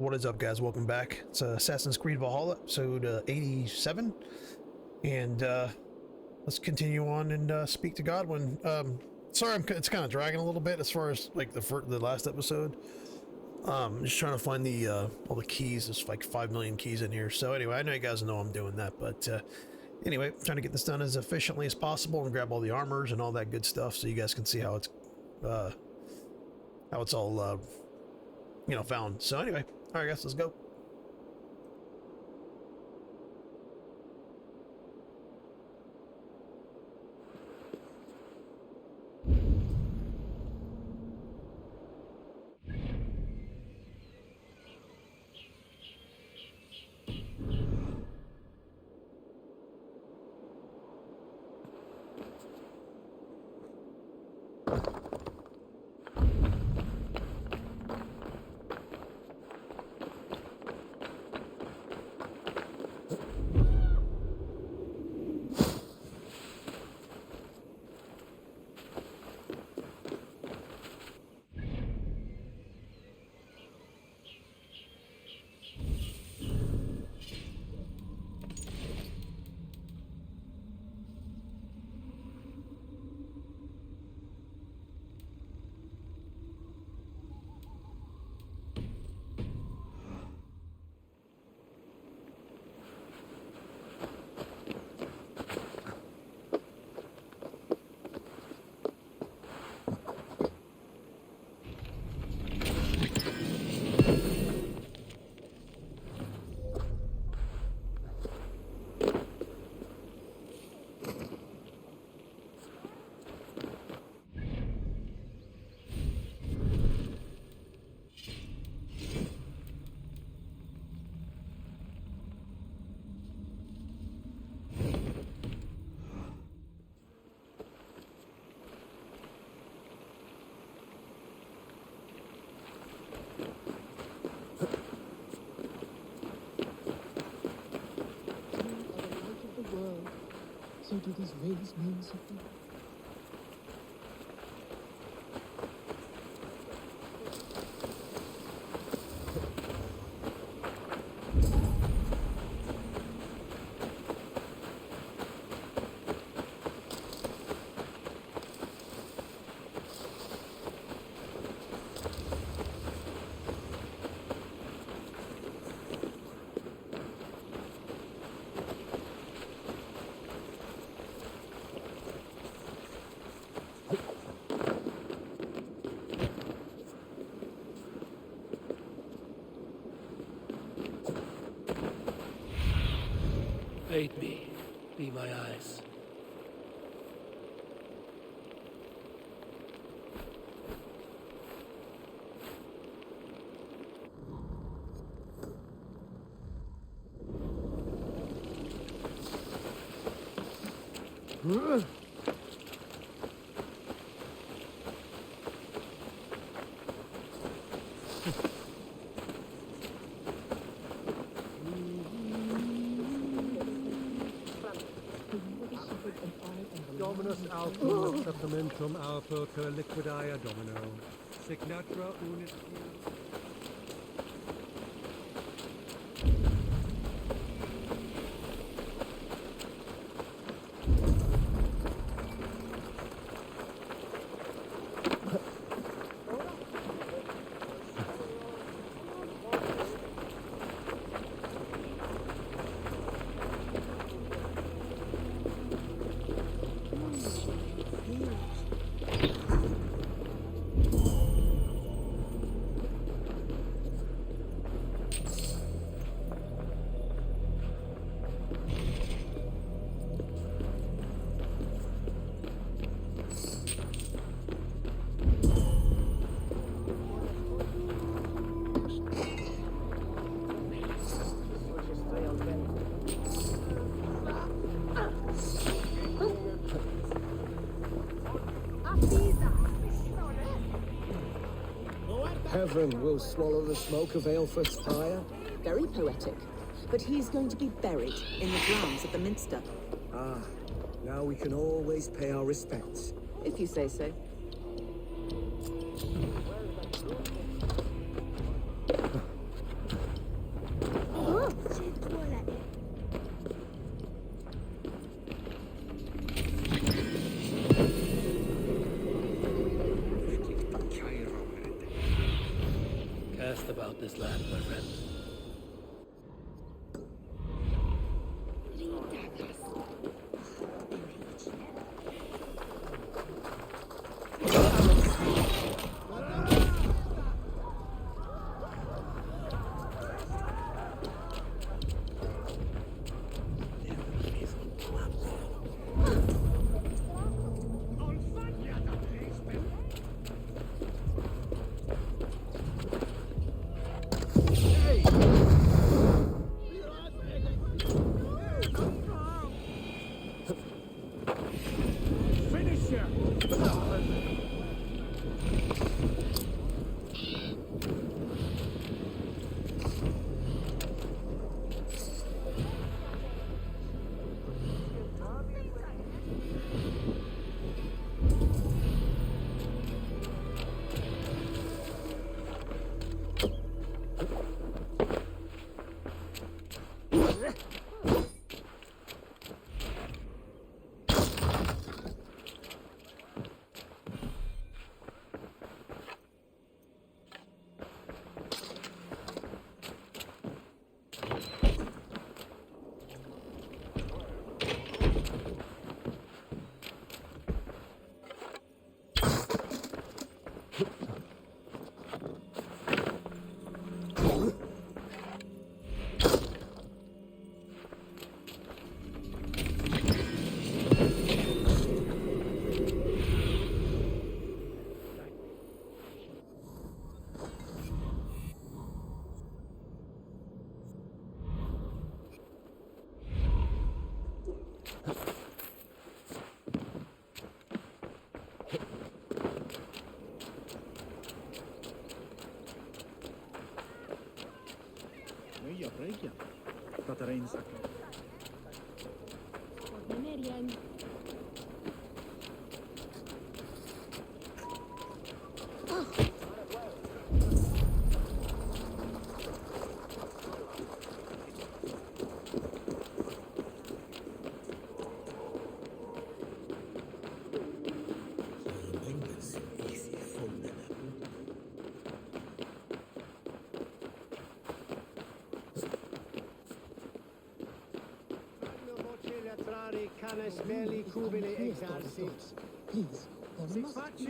What is up, guys? Welcome back. It's Assassin's Creed Valhalla, episode 87. And let's continue on and speak to Godwin. Sorry, it's kind of dragging a little bit as far as like the last episode. Just trying to find the all the keys. There's like 5 million keys in here. So anyway, I know you guys know I'm doing that, but anyway, I'm trying to get this done as efficiently as possible and grab all the armors and all that good stuff so you guys can see how it's all you know, found. So anyway, all right, guys, let's go. So do these rings mean something? Aid me. Be my eyes. Dominus alpha supplementum alpha per liquidia domino. Signatra unit. Heaven will swallow the smoke of Aelfir's fire. Very poetic. But he's going to be buried in the grounds of the Minster. Ah, now we can always pay our respects. If you say so. hand, my friend. Please, there must be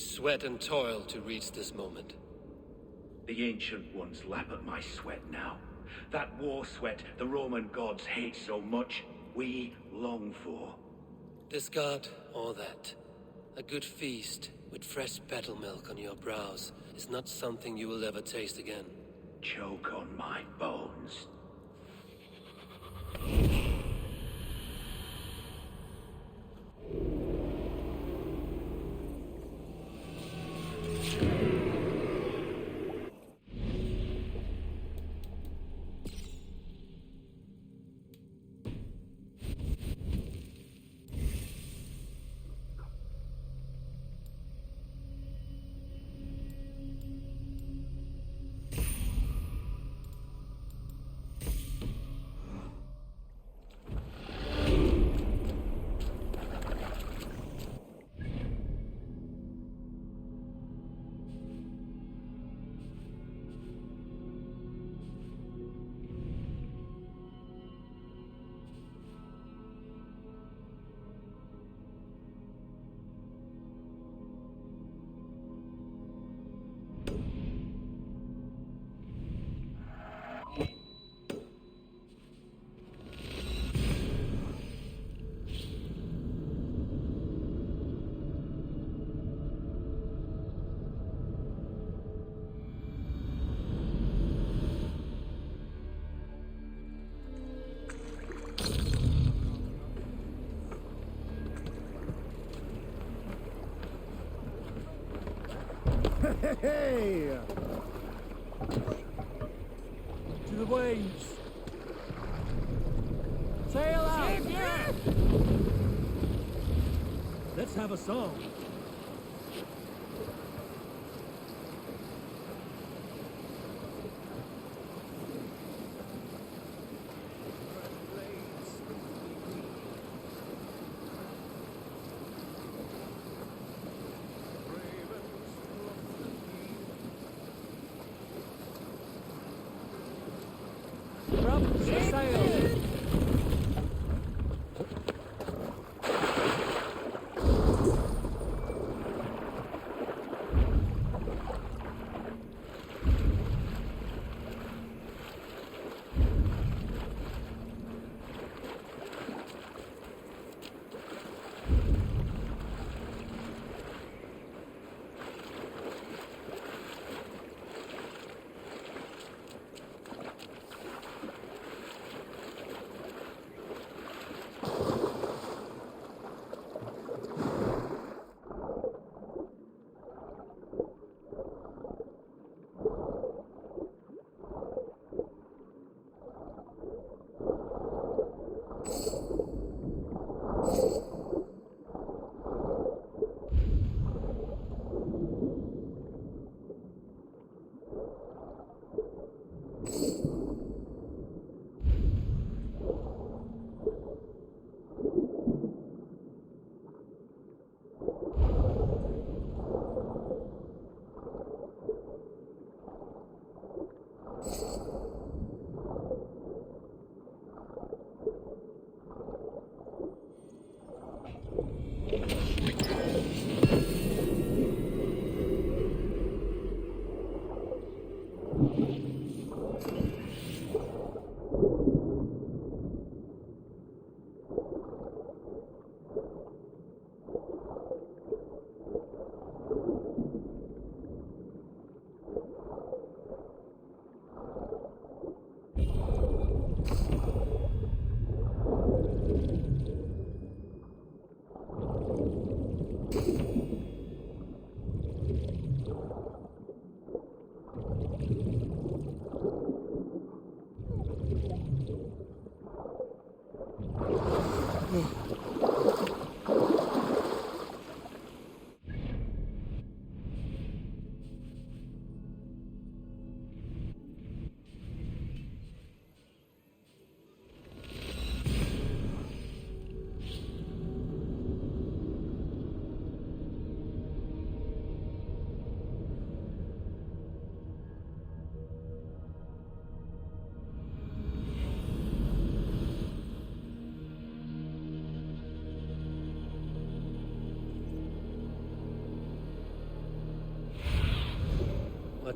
sweat and toil to reach this moment. The Ancient Ones lap at my sweat now. That war sweat the Roman gods hate so much, we long for. Discard all that. A good feast with fresh battle milk on your brows is not something you will ever taste again. Choke on my bones. Hey! To the waves! Sail out! Let's have a song. Sail!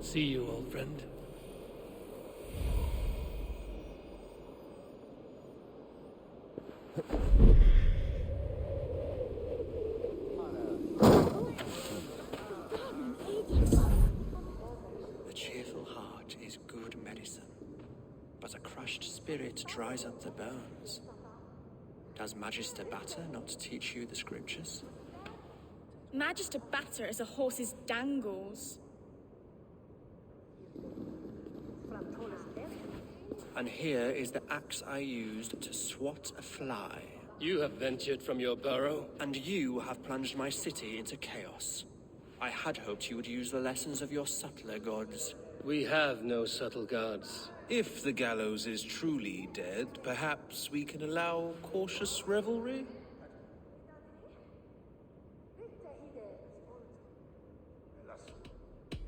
See you, old friend. A cheerful heart is good medicine, but a crushed spirit dries up the bones. Does Magister Batter not teach you the scriptures? Magister Batter is a horse's dangles. And here is the axe I used to swat a fly. You have ventured from your burrow. And you have plunged my city into chaos. I had hoped you would use the lessons of your subtler gods. We have no subtle gods. If the gallows is truly dead, perhaps we can allow cautious revelry?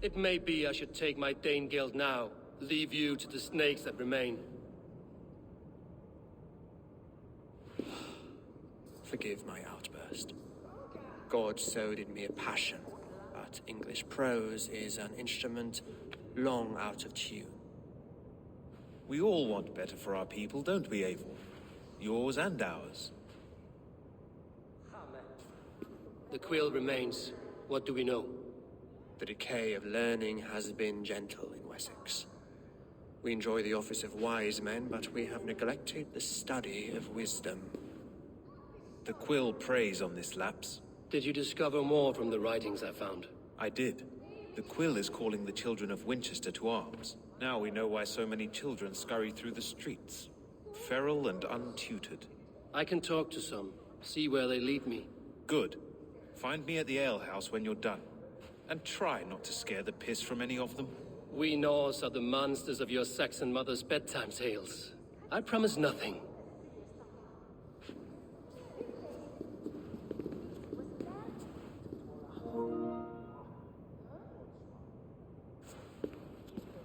It may be I should take my Dane guild now. Leave you to the snakes that remain. Forgive my outburst. God sowed in me a passion, but English prose is an instrument long out of tune. We all want better for our people, don't we, Eivor? Yours and ours. The quill remains. What do we know? The decay of learning has been gentle in Wessex. We enjoy the office of wise men, but we have neglected the study of wisdom. The quill preys on this lapse. Did you discover more from the writings I found? I did. The quill is calling the children of Winchester to arms. Now we know why so many children scurry through the streets. Feral and untutored. I can talk to some. See where they lead me. Good. Find me at the alehouse when you're done. And try not to scare the piss from any of them. We Norse are the monsters of your Saxon mother's bedtime tales. I promise nothing.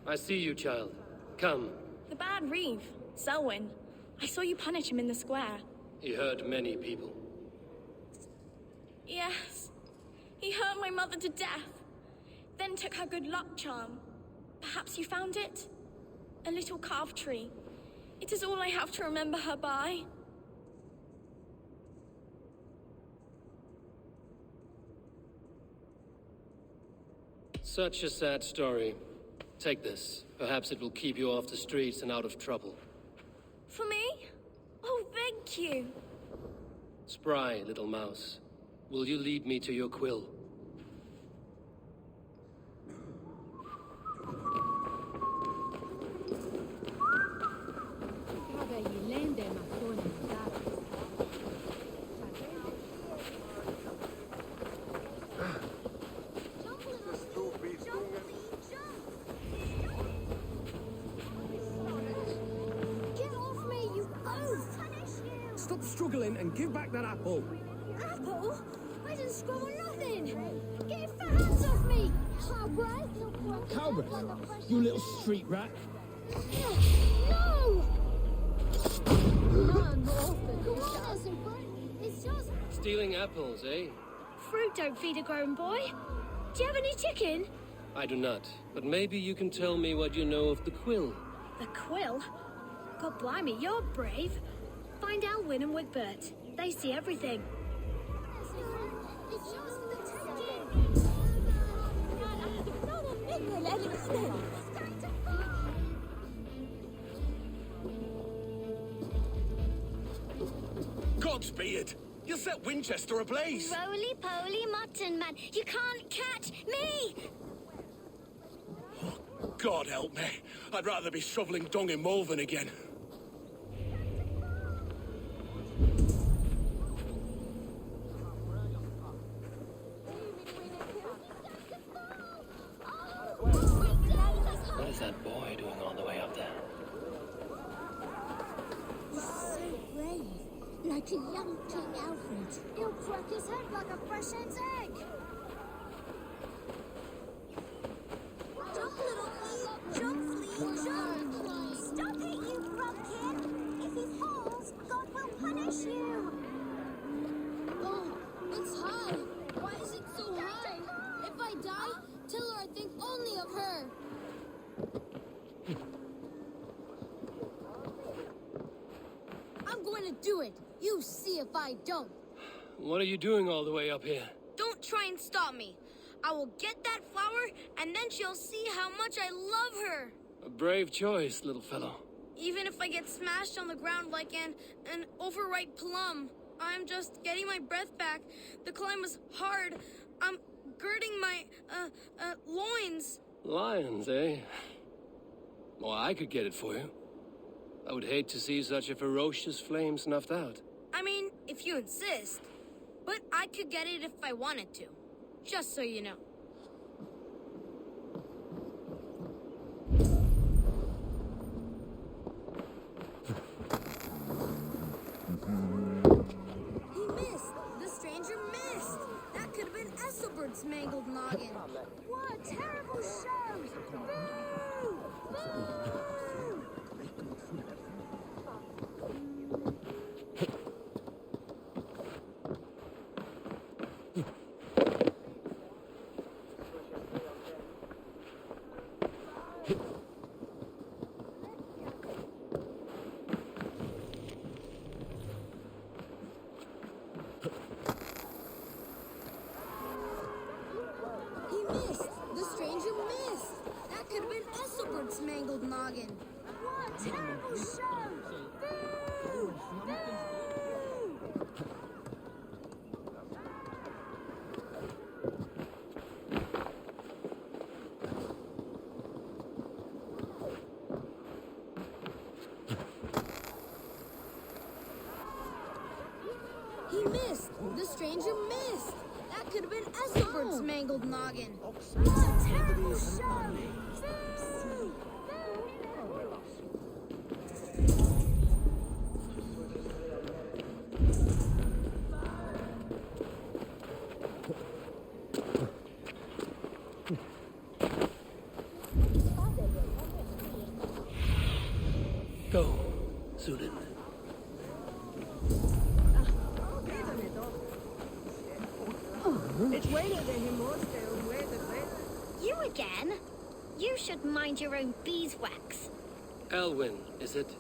I see you, child. Come. The bad Reeve, Selwyn. I saw you punish him in the square. He hurt many people. Yes. He hurt my mother to death. Then took her good luck charm. Perhaps you found it? A little carved tree. It is all I have to remember her by. Such a sad story. Take this. Perhaps it will keep you off the streets and out of trouble. For me? Oh, thank you. Spry, little mouse. Will you lead me to your quill? Stop struggling and give back that apple. Apple? I didn't scroll nothing! Get your fat hands off me! Cowbray? Cowbray? You little street rat. No! No, no. It's just... Stealing apples, eh? Fruit don't feed a grown boy. Do you have any chicken? I do not. But maybe you can tell me what you know of the quill. The quill? God blimey, you're brave. Find Alwyn and Wigbert. They see everything. Godspeed! You set Winchester ablaze! Roly-poly mutton man, you can't catch me! Oh, God help me. I'd rather be shoveling dung in Malvern again. What is that boy doing all the way up there? He's so brave. Like a young King Alfred. He'll crack his head like a fresh hen's egg. Jump, little flea! Jump, flea, jump! Stop it, you bumpkin! If he falls, God will punish you! Oh, it's high! Why is it so high? If I die, tell her I think only of her! gonna do it. You see if I don't. What are you doing all the way up here? Don't try and stop me. I will get that flower, and then she'll see how much I love her. A brave choice, little fellow. Even if I get smashed on the ground like an overripe plum, I'm just getting my breath back. The climb was hard. I'm girding my, loins. Lions, eh? Well, I could get it for you. I would hate to see such a ferocious flame snuffed out. I mean, if you insist. But I could get it if I wanted to. Just so you know. He missed! The stranger missed! That could have been Esselbert's mangled noggin. What a terrible show! Boo! Boo! He missed! The stranger missed! That could have been Esselbert's mangled noggin. What a terrible show! Boo! Boo! He missed! The stranger missed! That could have been Esselbert's mangled noggin. What a terrible show! Boo! Go, Sudan. You again? You should mind your own beeswax. Elwyn, is it?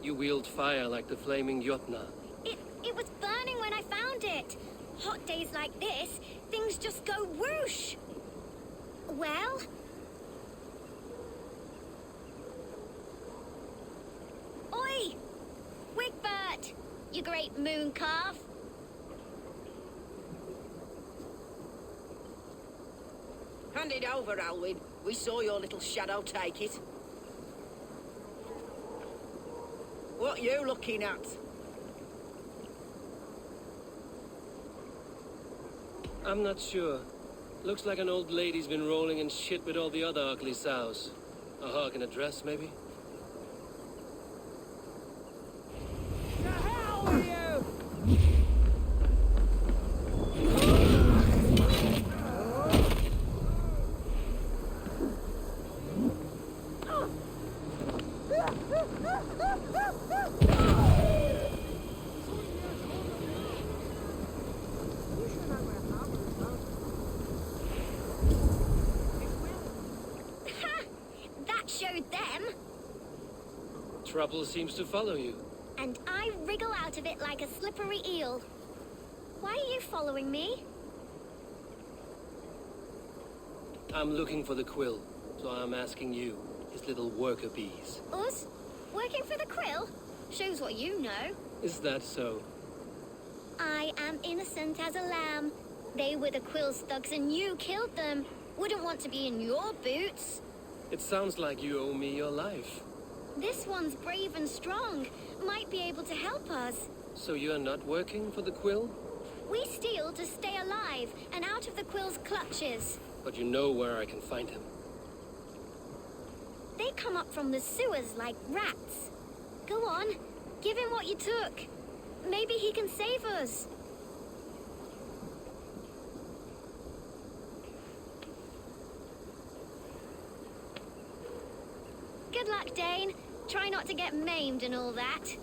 You wield fire like the flaming Jotna. It was burning when I found it. Hot days like this, things just go whoosh. Well? Oi! Wigbert! You great moon calf! Hand it over, Alwyn. We saw your little shadow take it. What you looking at? I'm not sure. Looks like an old lady's been rolling in shit with all the other ugly sows. A hug and a dress, maybe? The hell with you! That showed them. Trouble seems to follow you. And I wriggle out of it like a slippery eel. Why are you following me? I'm looking for the quill, so I'm asking you, his little worker bees. Us? Working for the Quill? Shows what you know. Is that so? I am innocent as a lamb. They were the Quill's thugs and you killed them. Wouldn't want to be in your boots. It sounds like you owe me your life. This one's brave and strong. Might be able to help us. So you're not working for the quill? We steal to stay alive and out of the Quill's clutches. But you know where I can find him. They come up from the sewers like rats. Go on, give him what you took. Maybe he can save us. Good luck, Dane. Try not to get maimed and all that.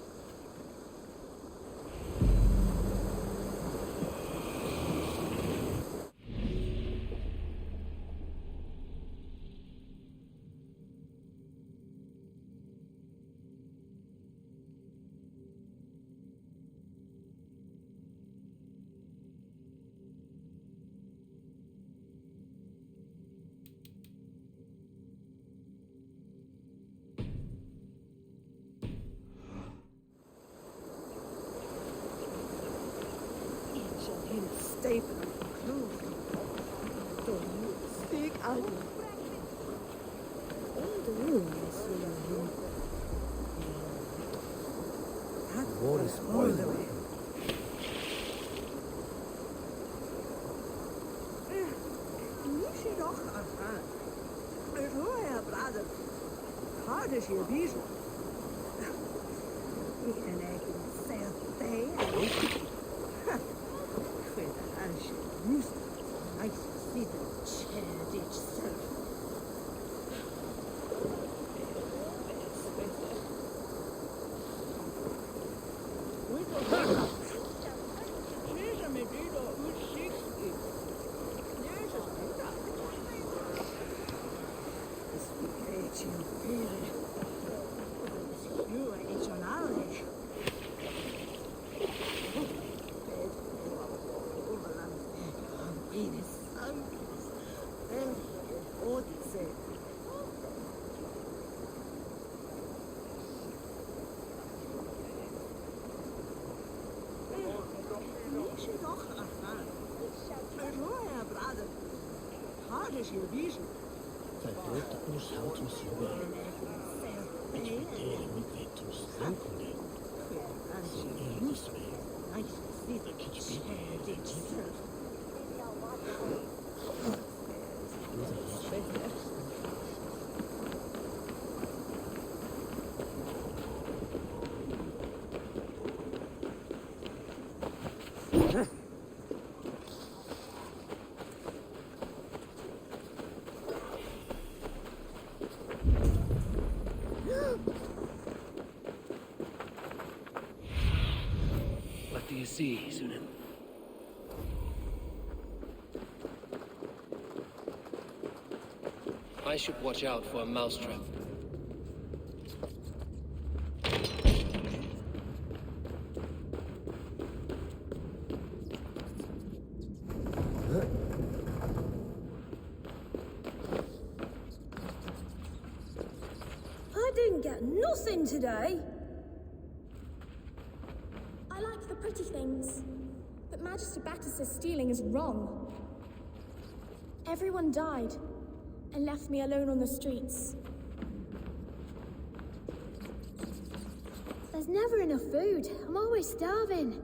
Stephen, Clue. Don't you speak out. What is all the way? Niet nog aan. Het hoor je, brother. Hard is je bezig. Ik kan eigenlijk zelf bij. With as you used to, I see the chant itself. Odyssey. Hard is je vision. Verdeelt ons houdt ons hier. Het verdelen met wetus enkele. Als je moest weer, I see the chant itself. What do you see, Sunan? I should watch out for a mousetrap. I didn't get nothing today. I like the pretty things, but Magister Battus says stealing is wrong. Everyone died and left me alone on the streets. There's never enough food. I'm always starving.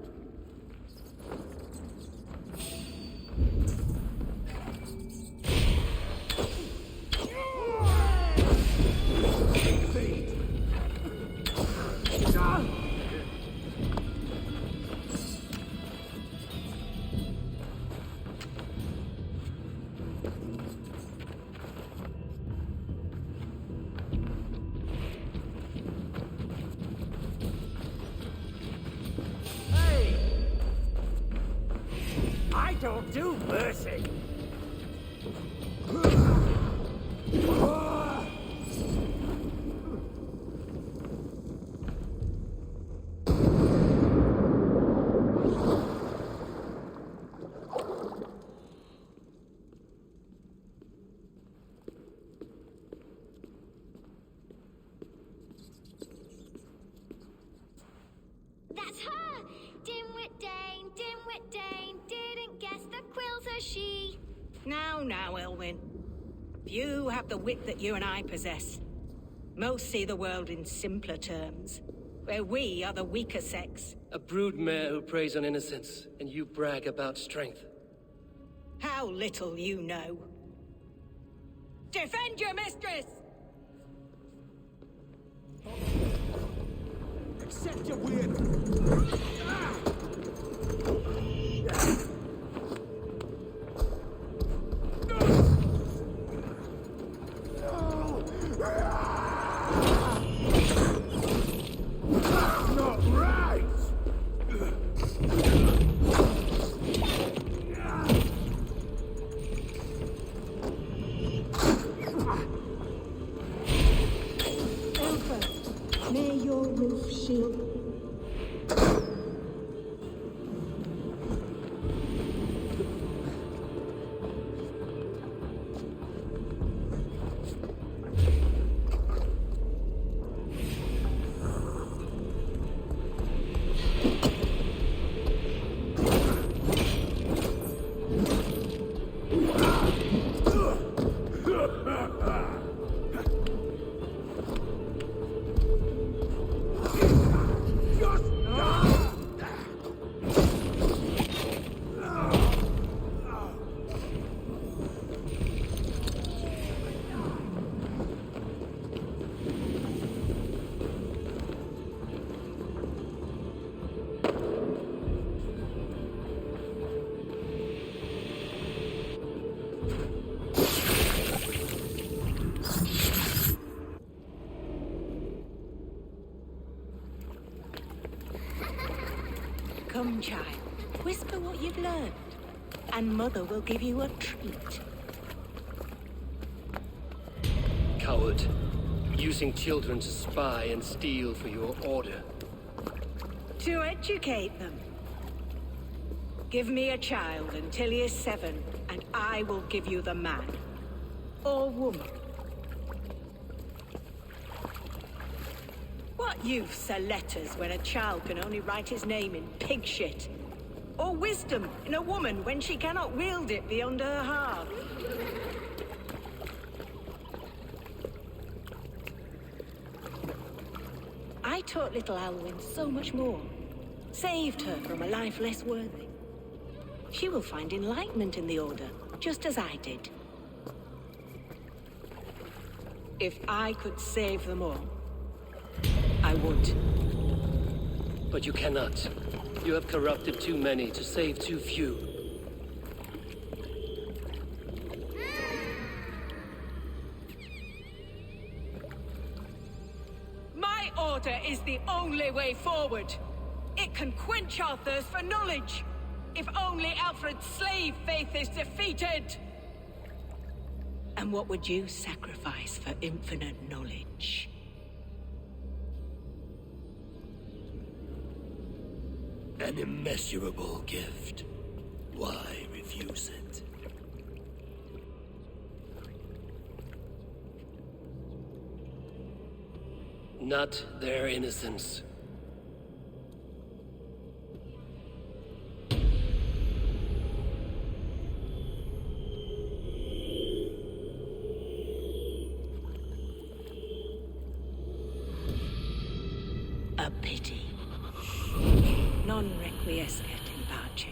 Don't do mercy. That's her! Dimwit Dane, didn't guess the quilter she. Now, Elwyn. Few have the wit that you and I possess. Most see the world in simpler terms, where we are the weaker sex. A broodmare who preys on innocence, and you brag about strength. How little you know. Defend your mistress! Accept your weird. May your roof shield. Come, child. Whisper what you've learned, and Mother will give you a treat. Coward. Using children to spy and steal for your order. To educate them. Give me a child until he is 7, and I will give you the man. Or woman. What use are letters when a child can only write his name in pig shit? Or wisdom in a woman when she cannot wield it beyond her heart? I taught little Alwyn so much more. Saved her from a life less worthy. She will find enlightenment in the Order, just as I did. If I could save them all, I would. But you cannot. You have corrupted too many to save too few. My order is the only way forward. It can quench our thirst for knowledge. If only Alfred's slave faith is defeated. And what would you sacrifice for infinite knowledge? An immeasurable gift. Why refuse it? Not their innocence. A pity. Non requiescat in pace.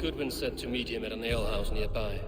Goodwin said to meet him at an alehouse nearby.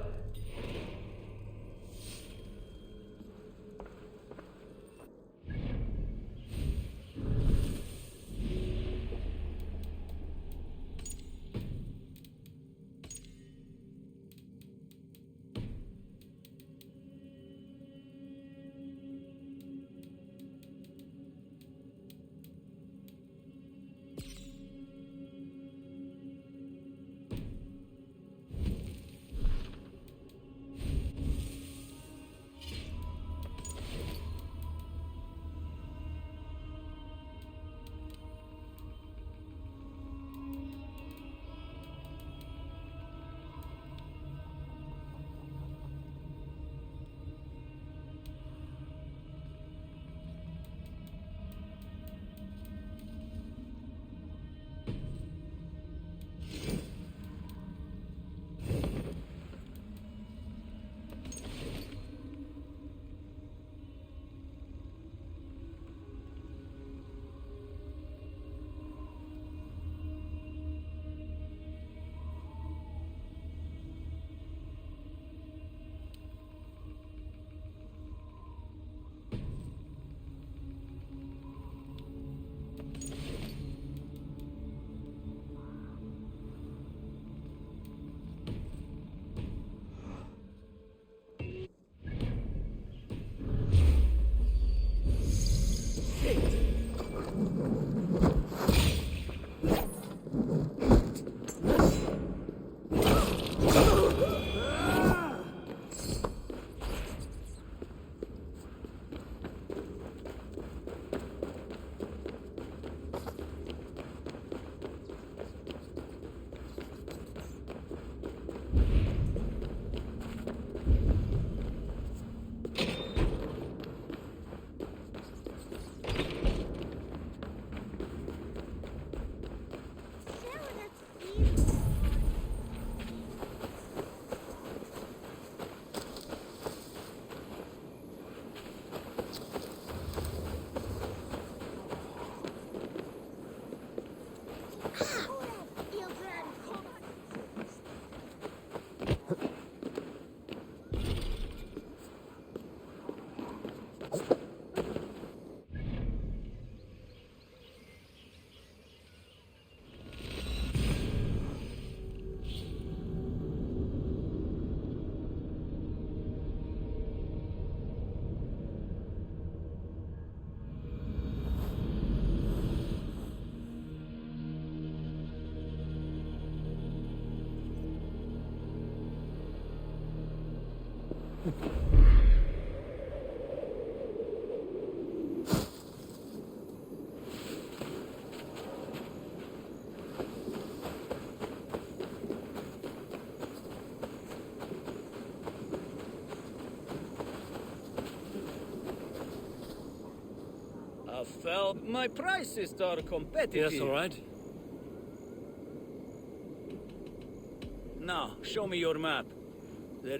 I felt my prices are competitive. Yes, all right. Now, show me your map. There...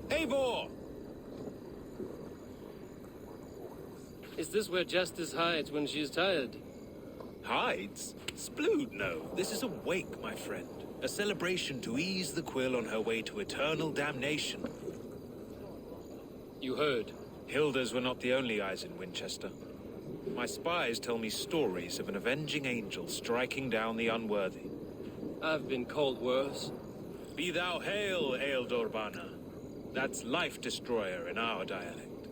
Eivor! Is this where Justice hides when she's tired? Hides? Splood, no. This is a wake, my friend. A celebration to ease the Quill on her way to eternal damnation. You heard. Hilda's were not the only eyes in Winchester. My spies tell me stories of an avenging angel striking down the unworthy. I've been called worse. Be thou hail, Ealdor. That's Life Destroyer in our dialect.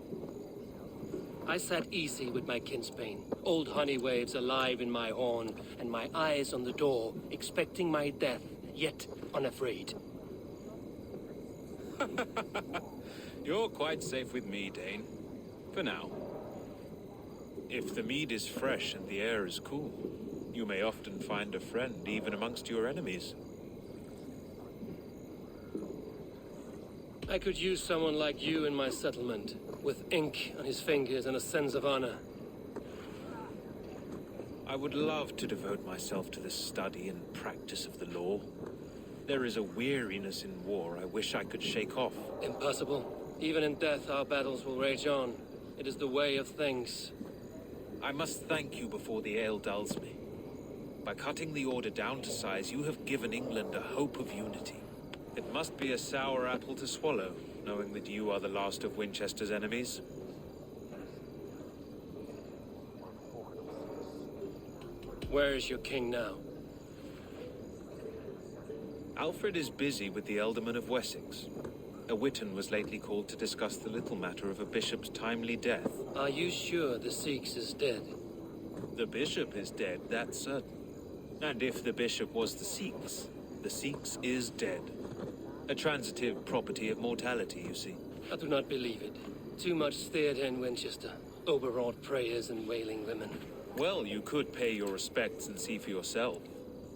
I sat easy with my kinsbane, old honey waves alive in my horn, and my eyes on the door, expecting my death, yet unafraid. You're quite safe with me, Dane. For now. If the mead is fresh and the air is cool, you may often find a friend even amongst your enemies. I could use someone like you in my settlement, with ink on his fingers and a sense of honor. I would love to devote myself to the study and practice of the law. There is a weariness in war I wish I could shake off. Impossible. Even in death, our battles will rage on. It is the way of things. I must thank you before the ale dulls me. By cutting the order down to size, you have given England a hope of unity. It must be a sour apple to swallow, knowing that you are the last of Winchester's enemies. Where is your king now? Alfred is busy with the Ealdorman of Wessex. A Witan was lately called to discuss the little matter of a bishop's timely death. Are you sure the Sikhs is dead? The bishop is dead, that's certain. And if the bishop was the Sikhs is dead. A transitive property of mortality, you see. I do not believe it. Too much theatre in Winchester. Overwrought prayers and wailing women. Well, you could pay your respects and see for yourself.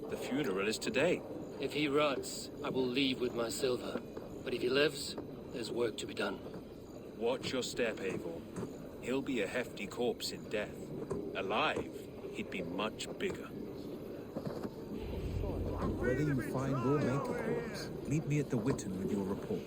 The funeral is today. If he rots, I will leave with my silver. But if he lives, there's work to be done. Watch your step, Eivor. He'll be a hefty corpse in death. Alive, he'd be much bigger. Whether you find or make a corpse, meet me at the Witan with your report.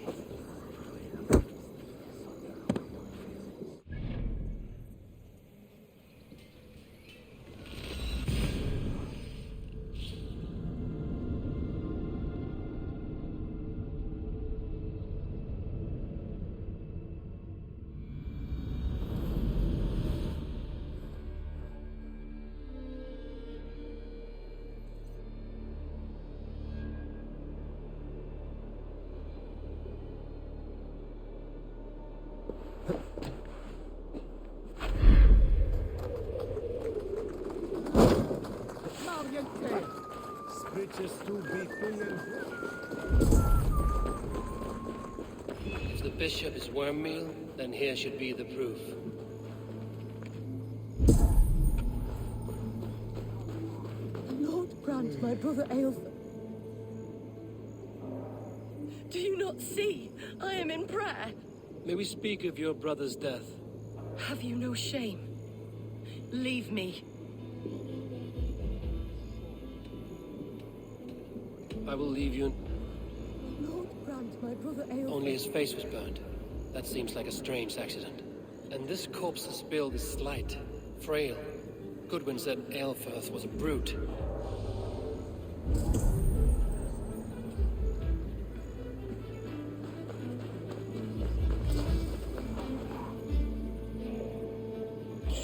If the bishop is worm meal, then here should be the proof. grant my brother Aelfir. Do you not see? I am in prayer. May we speak of your brother's death? Have you no shame? Leave me. I will leave you. Lord grant my brother Aelfir. Only his face was burned. That seems like a strange accident. And this corpse's build is slight, frail. Goodwin said Aelfirth was a brute.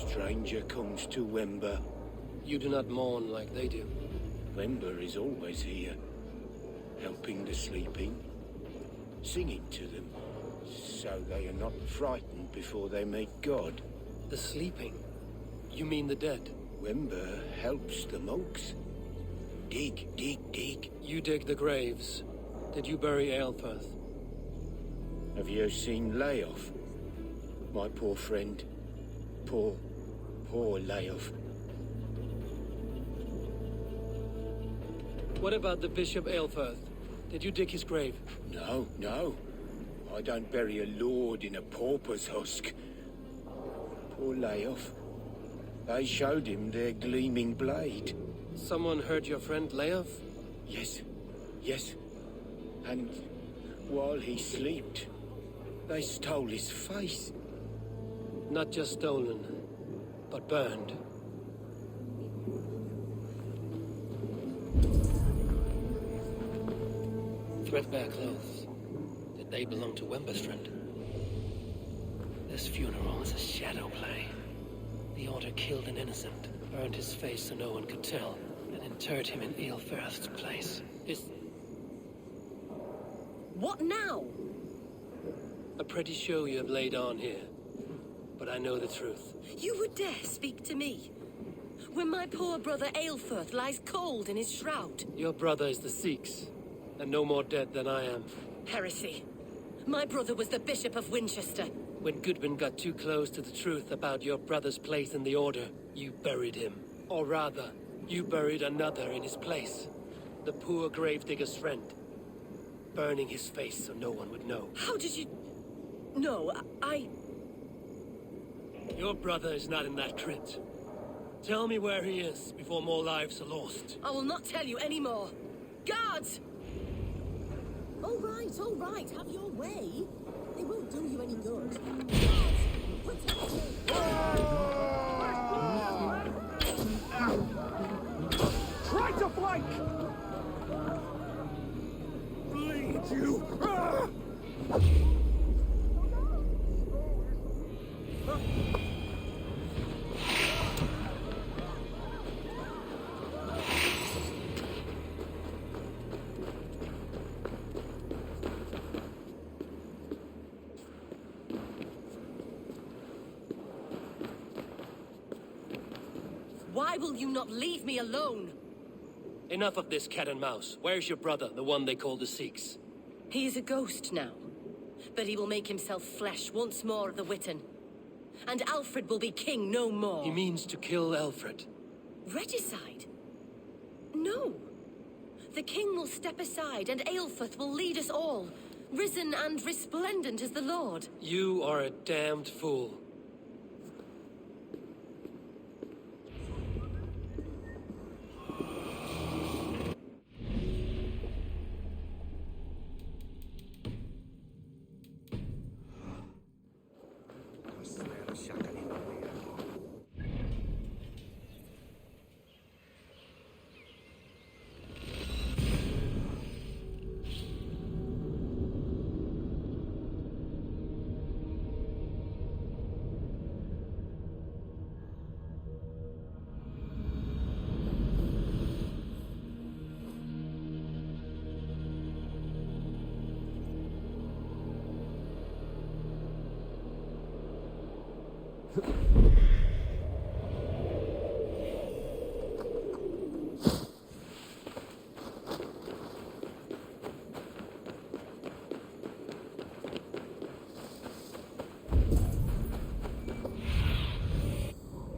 Stranger comes to Wember. You do not mourn like they do. Wember is always here, helping the sleeping, singing to them, so they are not frightened before they meet God. The sleeping? You mean the dead? Wember helps the monks. Dig, dig, dig. You dig the graves. Did you bury Aelfirth? Have you seen Layoff? My poor friend. Poor Layoff. What about the Bishop Aelfirth? Did you dig his grave? No, no. I don't bury a lord in a pauper's husk. Poor Layoff. They showed him their gleaming blade. Someone hurt your friend Layoff? Yes, yes. And while he slept, they stole his face. Not just stolen, but burned. Threadbare clothes. Did they belong to Wember's friend? This funeral is a shadow play. The Order killed an innocent, burned his face so no one could tell, and interred him in Aelfirth's place. What now? A pretty show you have laid on here. But I know the truth. You would dare speak to me? When my poor brother Aelfirth lies cold in his shroud. Your brother is the Sikhs, and no more dead than I am. Heresy. My brother was the Bishop of Winchester. When Goodwin got too close to the truth about your brother's place in the Order, you buried him. Or rather, you buried another in his place. The poor gravedigger's friend. Burning his face so no one would know. How did you... No, I... Your brother is not in that crypt. Tell me where he is before more lives are lost. I will not tell you anymore. Guards! All right, have your way. They won't do you any good. Try to flank! Bleed you! Why will you not leave me alone? Enough of this cat and mouse. Where's your brother, the one they call the Sikhs? He is a ghost now. But he will make himself flesh once more of the Witten. And Alfred will be king no more. He means to kill Alfred. Regicide? No. The king will step aside and Aelfirth will lead us all. Risen and resplendent as the Lord. You are a damned fool.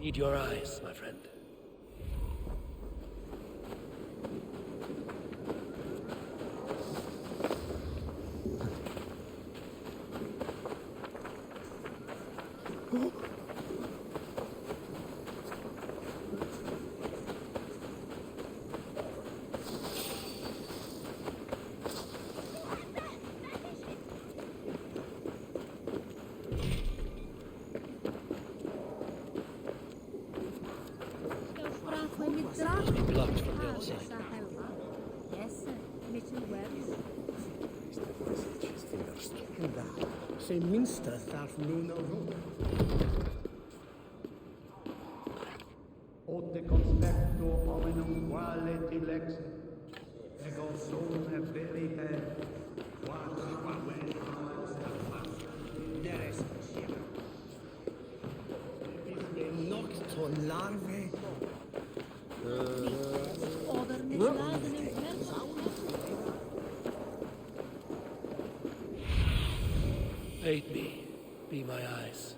Need your eyes, my friend. Must be blocked from the other side. Yes, sir. Mitchell Webbs. Se minsta þarf núna Ote conspecto hominum quale tilex, ego sole verite, nocto larve. Aid me, be my eyes.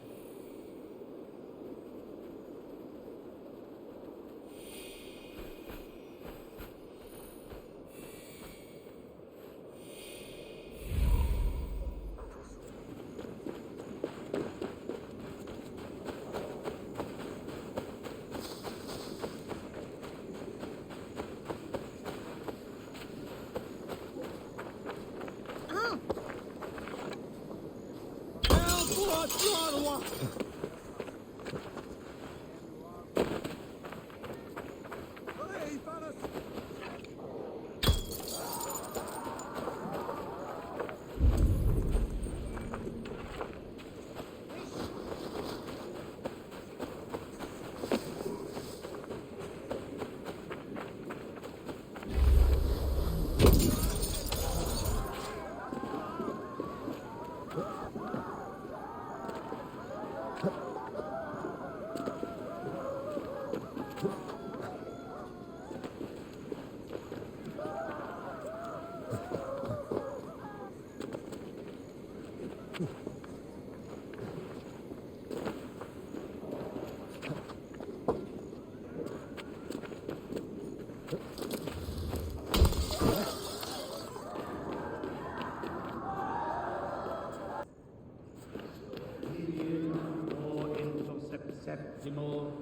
Septimo.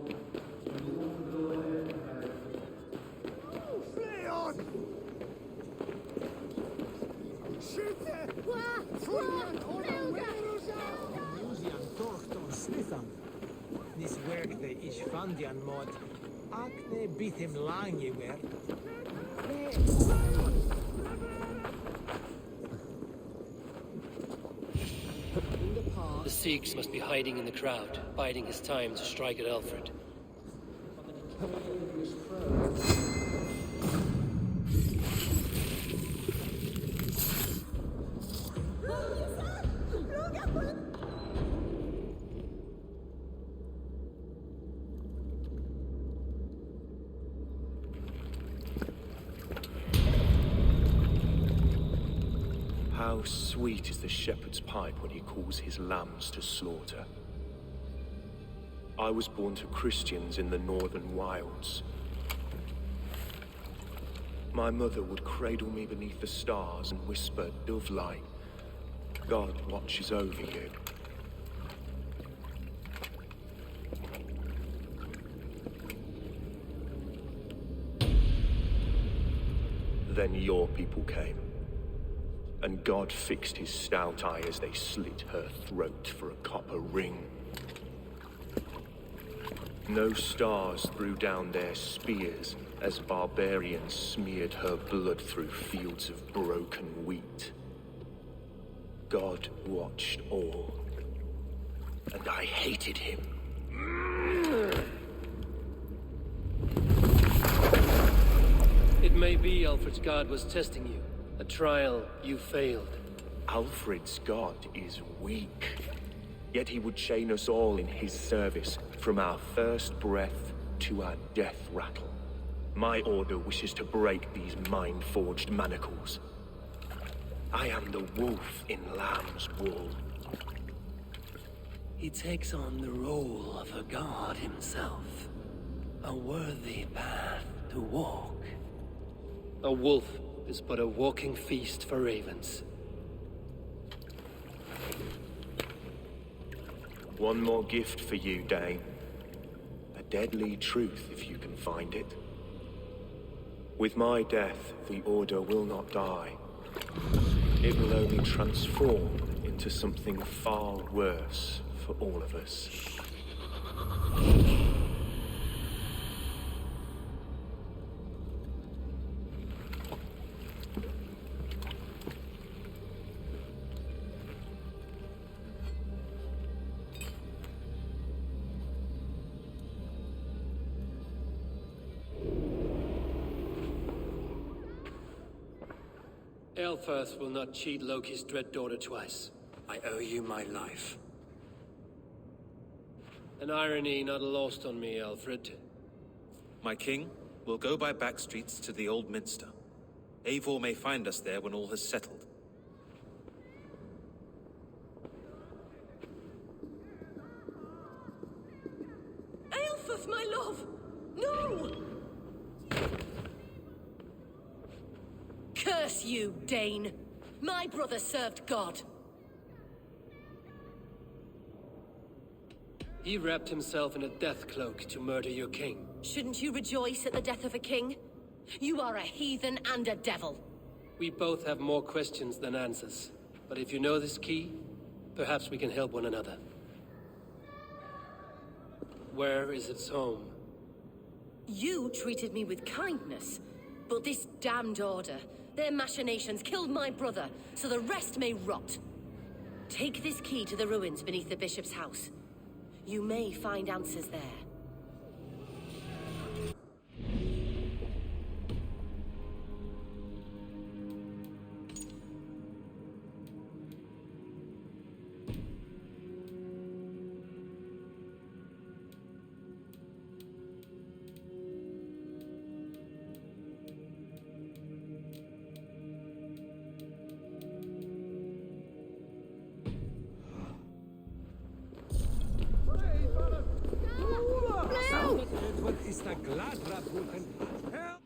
Nis werkte ich fandian mod. Akne bit him lange wer. The Sikhs must be hiding in the crowd, biding his time to strike at Alfred. How sweet is the shepherd's pipe when he calls his lambs to slaughter. I was born to Christians in the northern wilds. My mother would cradle me beneath the stars and whisper, dove-like, God watches over you. Then your people came. And God fixed his stout eye as they slit her throat for a copper ring. No stars threw down their spears as barbarians smeared her blood through fields of broken wheat. God watched all, and I hated him. It may be Alfred's God was testing you. A trial you failed. Alfred's God is weak. Yet he would chain us all in his service, from our first breath to our death rattle. My order wishes to break these mind-forged manacles. I am the wolf in lamb's wool. He takes on the role of a god himself. A worthy path to walk. A wolf is but a walking feast for ravens. One more gift for you, Dane. A deadly truth, if you can find it. With my death, the Order will not die. It will only transform into something far worse for all of us. Aelfirth will not cheat Loki's dread daughter twice. I owe you my life. An irony not lost on me, Alfred. My king, we'll go by back streets to the Old Minster. Eivor may find us there when all has settled. Aelfirth, my love! No! Curse you, Dane! My brother served God. He wrapped himself in a death cloak to murder your king. Shouldn't you rejoice at the death of a king? You are a heathen and a devil. We both have more questions than answers. But if you know this key, perhaps we can help one another. Where is its home? You treated me with kindness, but this damned order, their machinations killed my brother, so the rest may rot. Take this key to the ruins beneath the bishop's house. You may find answers there. Wat is dat gladrabroeken? Help!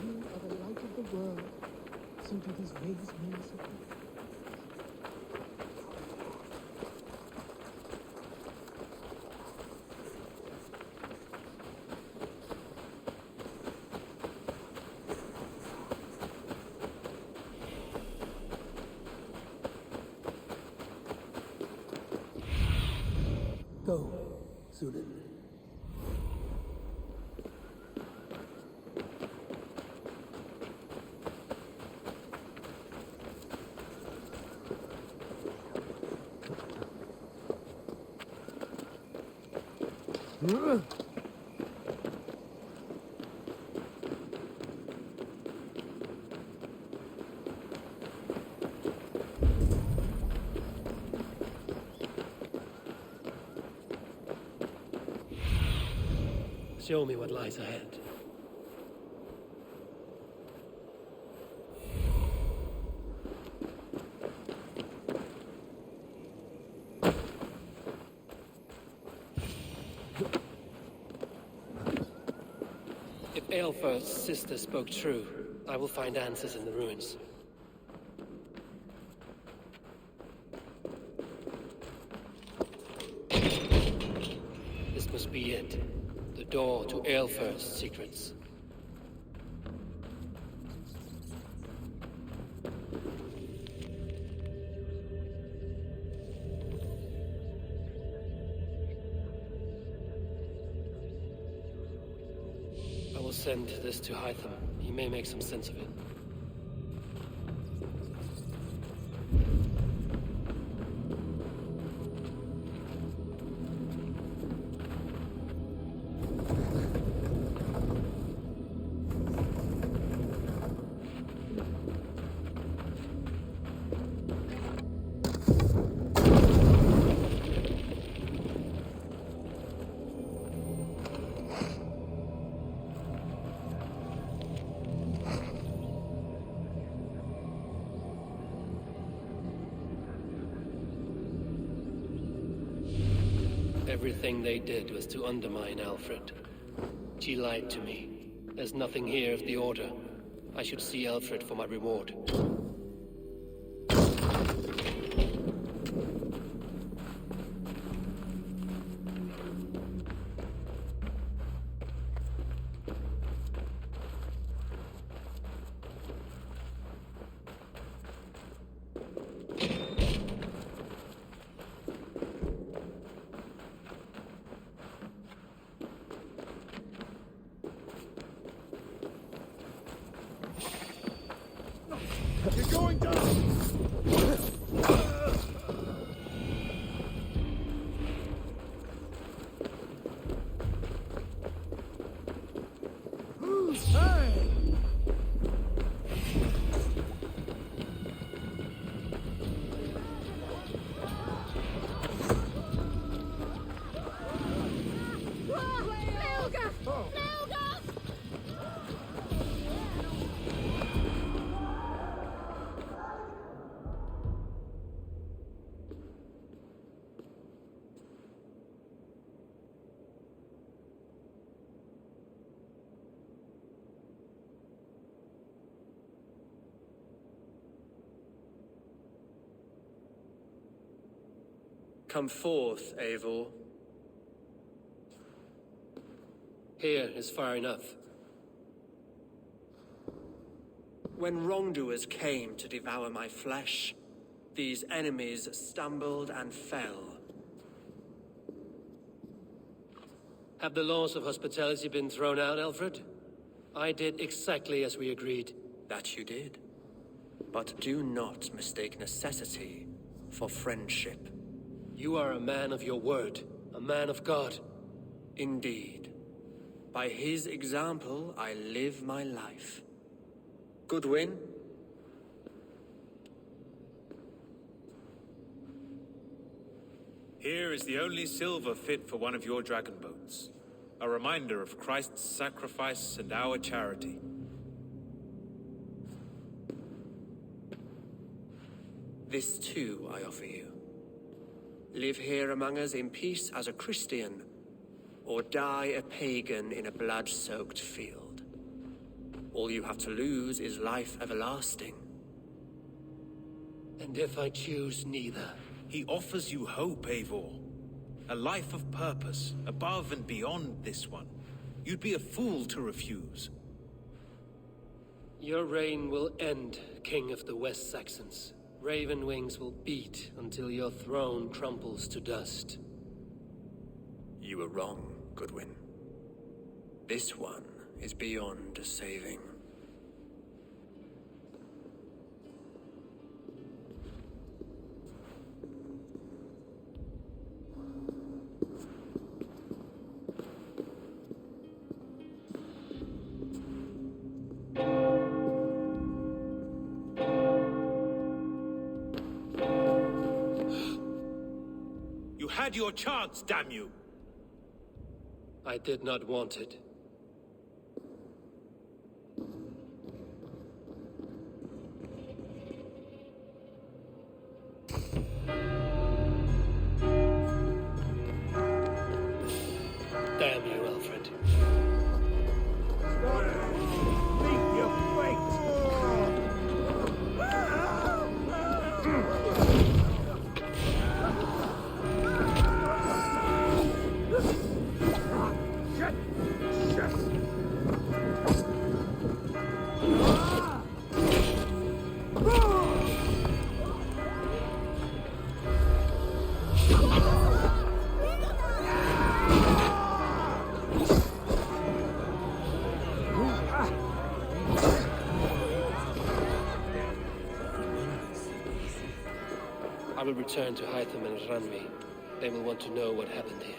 You are the light of the world. So do these waves merciful. Go, Sudan. Show me what lies ahead. If Aelfirth's sister spoke true, I will find answers in the ruins. This must be it. The door to Aelfirth's secrets. I will send this to Hytham. He may make some sense of it. Everything they did was to undermine Alfred. She lied to me. There's nothing here of the Order. I should see Alfred for my reward. Come forth, Eivor. Here is far enough. When wrongdoers came to devour my flesh, these enemies stumbled and fell. Have the laws of hospitality been thrown out, Alfred? I did exactly as we agreed. That you did. But do not mistake necessity for friendship. You are a man of your word, a man of God. Indeed. By his example, I live my life. Goodwin? Here is the only silver fit for one of your dragon boats. A reminder of Christ's sacrifice and our charity. This too I offer you. Live here among us in peace as a Christian, or die a pagan in a blood-soaked field. All you have to lose is life everlasting. And if I choose neither? He offers you hope, Eivor. A life of purpose, above and beyond this one. You'd be a fool to refuse. Your reign will end, King of the West Saxons. Raven wings will beat until your throne crumbles to dust. You were wrong, Goodwin. This one is beyond saving. You had your chance, damn you! I did not want it. Damn you, Alfred. Meet your fate! I will return to Hytham and Ranvi. They will want to know what happened here.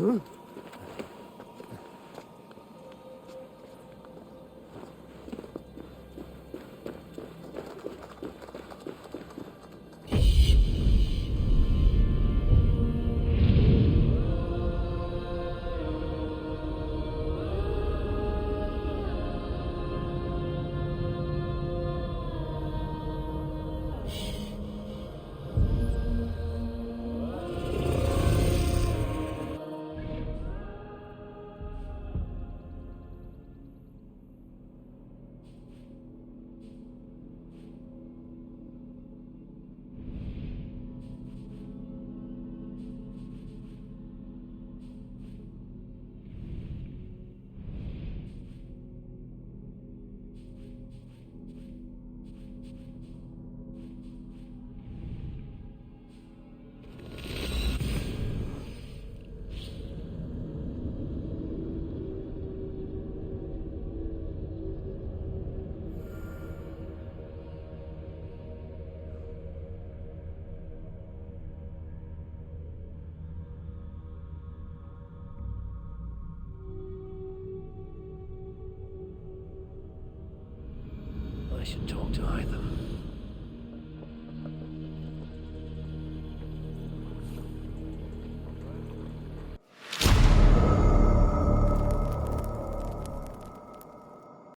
I should talk to either.